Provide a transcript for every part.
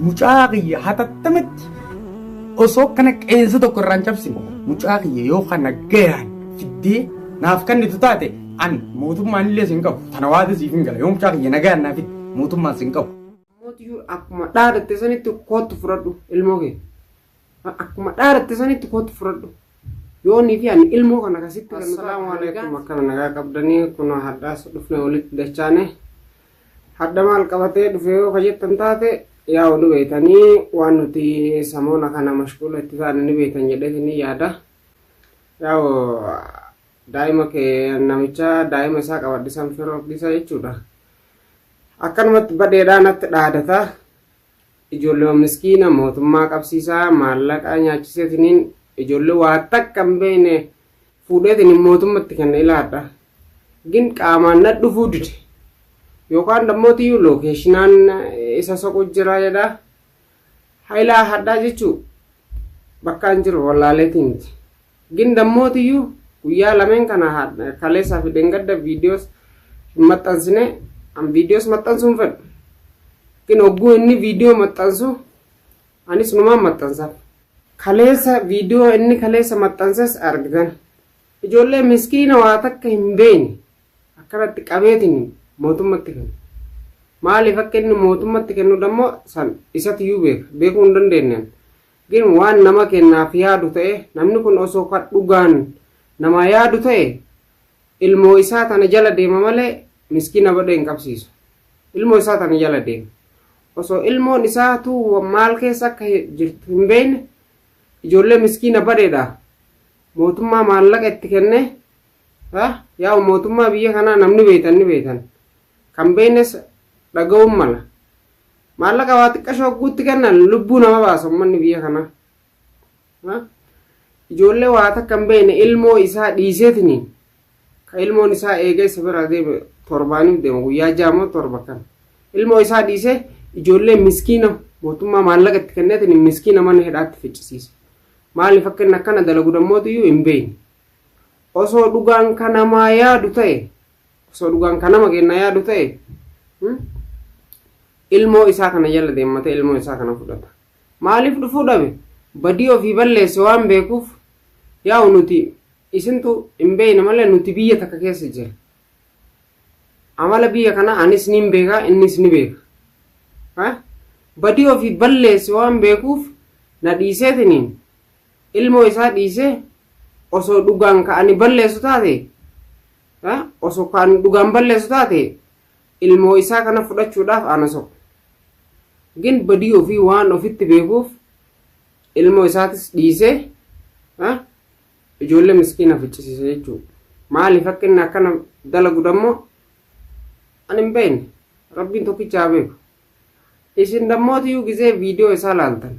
mucaa kiyya hatattamitti osoo kana qeensa tokko irraan cabsine mucaa kiyya yoo kana gayaan fiddee naaf kennitu taate an mootummaan illee sin qabu tana waati siif hin gala yoo mucaa kiyya nagaan naaf mootummaan sin qabu. Mootiyyuu akkuma dhaadatte sanitti kootu fudhadhu ilmoo kee akkuma dhaadatte sanitti kootu fudhadhu yoo nii fi ani ilmoo kana akkasitti. Assalaamu alaikum akkana nagaa qabdanii kun haddaas dhufne walitti dachaane hadda maal qabatee dhufe yoo jettan taate yaa oduu beeytanii waan nuti samoona kana mashquula itti taane ni beeytan jedheetanii yaada. Yaa daa'ima kee namicha daa'ima isaa qabadhisan firooqdisa jechuudha. Akkanumatti badheedhaa natti dhaadata ijoollee miskiina mootummaa qabsiisaa maallaqa nyaachiseetiniin ijoollee waa takka hin beekne fuudheetiniin mootummatti kenna ilaadha. Gin qaamaan na dhufuu dide yookaan dammootiyyu lookeeshinaan isa soqu jira jedha. Hailaa haddaa jechuu bakkaan jiru wallaaleetiin miti. Gin dammootiyyu guyyaa lameen kana kaleessaa fi dengadda viidiyoos hin maxxansine an videos maxxansuun fedhu. Gin ogguu inni viidiyoo maxxansu anis numaan maxxansaaf. Kaleessa viidiyoo inni kaleessa maxxanses argitan ijoollee miskiina waa takka hin beekne akkanatti qabeetiin mootummatti kennu. Maaliif akka inni mootummatti kennu dammoo san isatiyyuu beekuu hin dandeenyaan. Gin waan nama kennaaf yaadu ta'e namni kun osoo kan dhugaan nama yaadu ta'e ilmoo isaa tana jala deema malee miskiina badhe hin qabsiisu. Ilmoo isaa tana jala deema. Osoo ilmoon isaatu maal keessa akka jirtu hin beekne ijoollee miskiina badheedha. Mootummaa maallaqa itti kenne yaa mootummaa biyya kanaa namni beeytan. Kan beeknes dhaga'uun mala. Maallaqa waa xiqqashoo guutti kennan lubbuu nama baasa uummanni biyya kanaa. Ijoollee waa takka hin beekne ilmoo isaa dhiiseetiniin ka ilmoon isaa eegee isa bira deeme torbaaniif deema guyyaa jaamoo torba kan ilmoo isaa dhiisee ijoollee miskiina mootummaa maallaqa itti kenneetiin miskiina mana hidhaatti ficcisiisa. Maaliif akka inni akkana dalagu dammootiyyuu hin beekne. Osoo dhugaan kanamaa yaadu ta'e osoo dhugaan kanama kenna yaadu ta'e ilmoo isaa kana jala deemmatee ilmoo isaa kana fudhata. Maaliif dhufuu dhabe badii ofii balleesse waan beekuuf yaa'u nuti isintu hin beekne malee nuti biyya takka keessa jira. Amala biyya kana anis ni beeka innis ni beeka. Badii ofii balleesse waan beekuuf na dhiiseetiniin ilmoo isaa dhiisee osoo dhugaan ka'ani balleessu taate osoo ka'ani dhugaan balleessu taate ilmoo isaa kana fudhachuudhaaf ana soqu. Gin badii ofii waan ofitti beekuuf ilmoo isaatis dhiisee ijoollee miskiina ficcisiisa jechuudha. Maaliif akka inni akkana dalagu dammoo ani hin beekne rabbiin tokkichaa beeku. Isin dammootiyyuu gisee viidiyoo isaa laaltan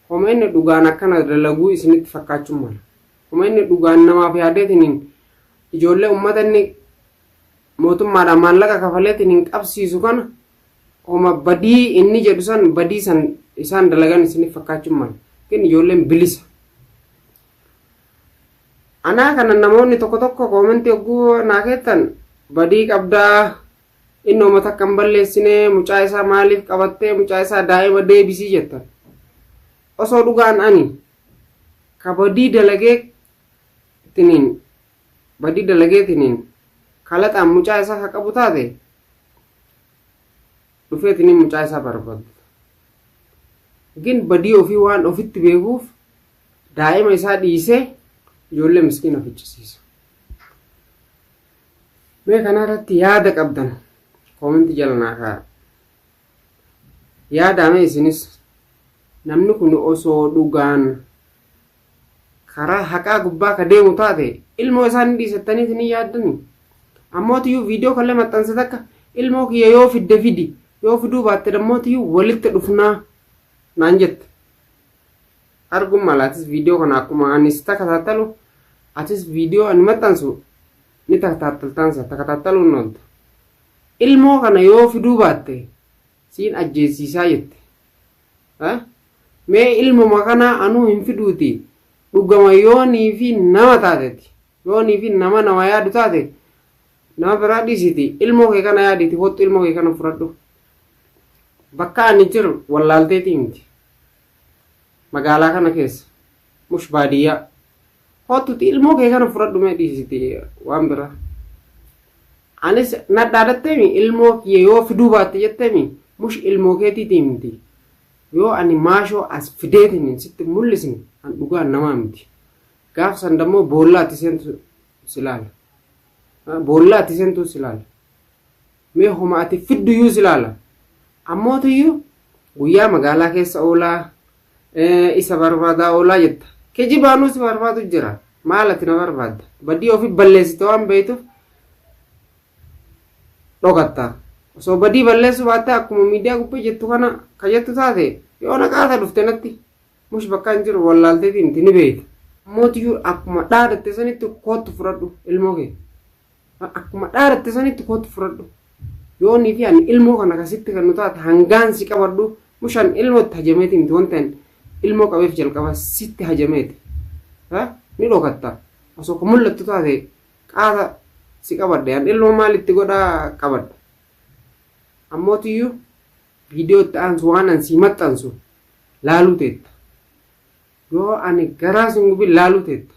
homa inni dhugaan akkana dalaguu isinitti fakkaachuun mala. Homa inni dhugaan namaaf yaadeetiniin ijoollee uummata inni mootummaadhaan maallaqa kafaleetiniin qabsiisu kana homa badii inni jedhu san badii san isaan dalagan isinitti fakkaachuun mala. Gin ijoolleen bilisa. Anaa kana namoonni tokko koomentii ogguu naa keettan badii qabdaa inni uummata akka hin balleessine mucaa isaa maaliif qabattee mucaa isaa daa'ima deebisii jettan. Osoo dhugaan ani ka badii dalageetiniin kalaxaan mucaa isaa ka qabu taate dhufeetiniin mucaa isaa barbaadu. Gin badii ofii waan ofitti beekuuf daa'ima isaa dhiisee ijoollee miskiina ficcisiisa. Mee kanarratti yaada qabdan koomentii jala naa kaa'a. Yaadame isinis namni kun osoo dhugaan karaa haqaa gubbaa ka deemu taate ilmoo isaan dhiisattanii isin yaaddanii. Ammootiyyuu viidiyoo kallee maxxanse takka ilmoo kiyya yoo fidde fidi yoo fiduu baatte dammootiyyuu walitti dhufnaa naan jette. Arguun mala atis viidiyoo kana akkuma anis takataattalu atis viidiyoo ani maxxansu ni takataataltaansa takataattaluun noolta. Ilmoo kana yoo fiduu baatte siin ajjeesiisaa jette. Mee ilmuma kana anuu hin fiduuti dhugama yoonii fi nama taateeti yoonii fi nama yaadu taate nama biraa dhiisiti ilmoo kee kana yaaditi hottu ilmoo kee kana fudhadhu. bakka ani jiru wallaalteetii miti magaalaa kana keessa mush baadiyyaa hootuti ilmoo kee kana fudhadhu mee dhiisite waan biraa anis nadhaadhatteemi ilmoo kiyya yoo fiduu baatte jetteemi mush ilmoo keetiitii miti yoo ani maashoo as fideetiin sitti mul'isni an dhugaa namaa miti gaaf san dammoo boollaatti seentu silaala boollaatti seentu silaala mee homa ati fidduyyuu silaala ammootiyyuu guyyaa magaalaa keessa oolaa isa barbaadaa oolaa jetta kijibaanuu si barbaadu jira maal ati na barbaadda badii ofii balleessite waan beektuuf dhokatta osoo badii balleessu baatte akkuma miidiyaa gubbaa jettu kana ka jettu taate yoo naqaata dhufte natti mush bakka hin jiru wallaalteetii miti ni beekta ammootiyyuu akkuma dhaadatte sanitti kootu fudhadhu ilmoo kee akkuma dhaadatte sanitti kootu fudhadhu yoo ni fi ani ilmoo kana kasitti kan nu taate hangaan si qabadhu mushan ilmootti hajameeti miti wanta ilmoo qabeef jalqaba sitti hajameeti ni dhokatta osoo ka mul'attu taate qaata si qabadde an ilmoo maalitti godhaa qabadha ammootiyyuu viidiyoo itti aansu waan an si maxxansu laaluu teetta yoo ani garaa sin gubin laaluu teetta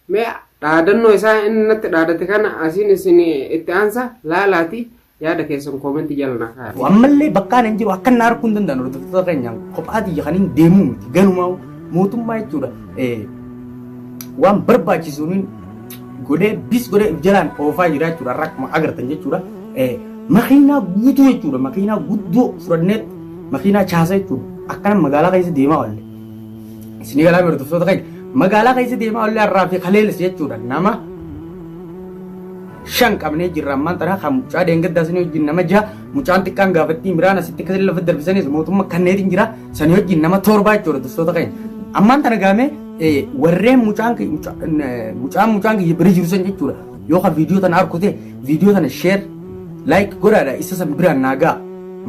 mee dhaadannoo isaa inni natti dhaadate kana asiin isin itti aansa laalaati yaada keessan koomentii jala naa kaa'aa. Ammallee bakkaan hin jiru akka inni arguu hin danda'an hordoftoota keenyaan kophaati yakaniin deemuu miti ganumaa mootummaa jechuudha waan barbaachisuun godhee bis godhee jalaan oofaa jira jechuudha rakkuma agartan jechuudha makiinaa guutuu jechuudha makiinaa guddoo fudhannee makiinaa chaasa jechuudha akkana magaalaa keessa deemaa oolle isinii galaa hordoftoota keenya magaalaa keessa deemaa oolle har'aa fi kaleelis jechuudha nama shan qabnee jirra ammaan tanaa kan mucaa deengaddaa sanii wajjin nama jaha mucaan xiqqaan gaafattiin biraan asitti akkasii lafa darbisanis mootummaa kanneetiin jira sanii wajjin nama torbaa jechuudha hordoftoota keenya ammaan tana gaamee warreen mucaan kiyya bira jiru san jechuudha yoo ka viidiyoo tana arkute viidiyoo tana sheer laayik godhaadha isa san biraan naagaa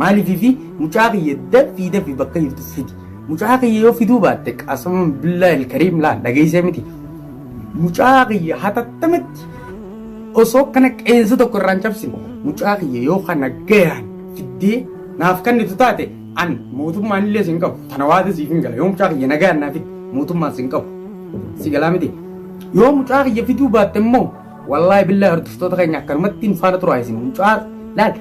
maaliifii fi mucaa kiyya dafii bakka jirtu fidi mucaa kiyya yoo fiduu baatte qasama billaa ilkariim laan dhageessee miti mucaa kiyya hatattamitti osoo kana qeensa tokko irraan cabsine mucaa kiyya yoo kana gayaan fiddee naaf kannitu taate an mootummaan illee sin qabu tana waata siif hin gala yoo mucaa kiyya nagayaan naa fidde mootummaan sin qabu si galaa miti yoo mucaa kiyya fiduu baatte immoo wallaahi billaa hordoftoota keenya akkanumatti hin faana turaa isin mucaa laal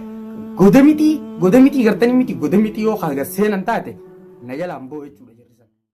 goda miti gartanii miti goda miti yoo seenan taate na jalaan boo jechuudha.